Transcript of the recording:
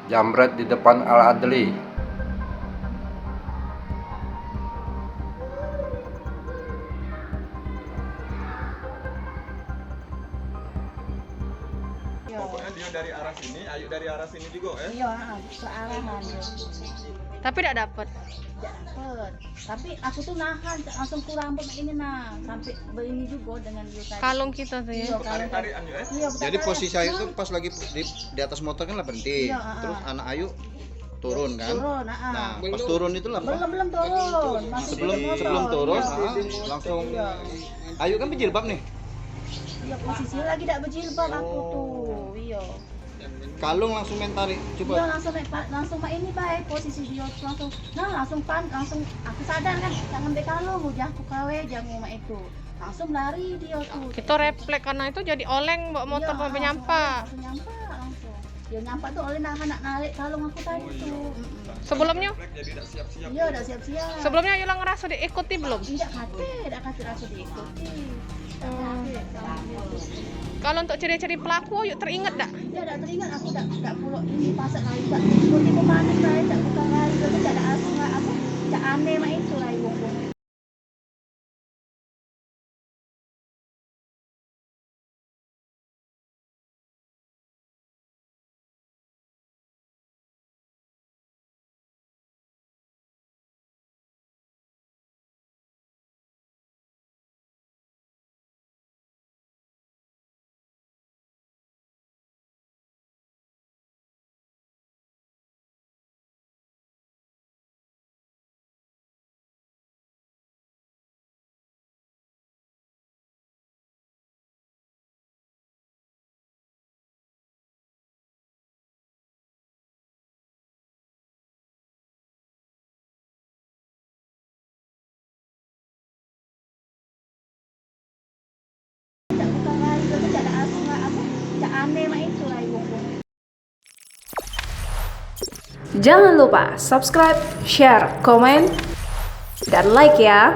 Jambret di depan Al-Adli. Pokoknya dia dari arah sini, Ayu dari arah sini juga ya? Iya, searahan. Tapi tidak dapat. Dapet. Tapi aku tuh nahan, langsung ku rambut ini sampai begini juga dengan dia tadi. Kalung kita tuh ya. Iya, kalung. Tarik-tarikan ya? Iya, Jadi posisi Ayu tuh pas lagi di atas motor kan lah berhenti. Iya, Terus anak Ayu turun kan? turun, Nah, pas turun itu lah. belum turun. Masih Sebelum turun, langsung Ayu kan berjilbab nih. Iya, posisinya lagi tidak berjilbab aku tuh. Iya. Kalung langsung main tarik. Iya, Coba. langsung ini baik posisi dia langsung. Langsung aku sadar kan, jangan ngambil kalung, udah aku kawe jangan mak itu. Langsung lari dia tuh. Kita refleks karena itu jadi oleng bawa motor Iya, sampai nyampa. Langsung nyampa. Dia nyampa tuh oleh nak narik kalung aku tadi tuh. Sebelumnya? Jadi tidak siap-siap. Iya, udah siap-siap. Sebelumnya Yula ngerasa diikuti belum? Tidak kate rasa diikuti. Kalau untuk ciri-ciri pelaku, yuk teringat dak? Dia tidak teringat aku tidak pulau ini pasal lagi tak ikuti kemana saya tak buka lagi itu tidak ada asing aku tidak aneh mak itu lah ibu. Jangan lupa subscribe, share, komen, dan like ya.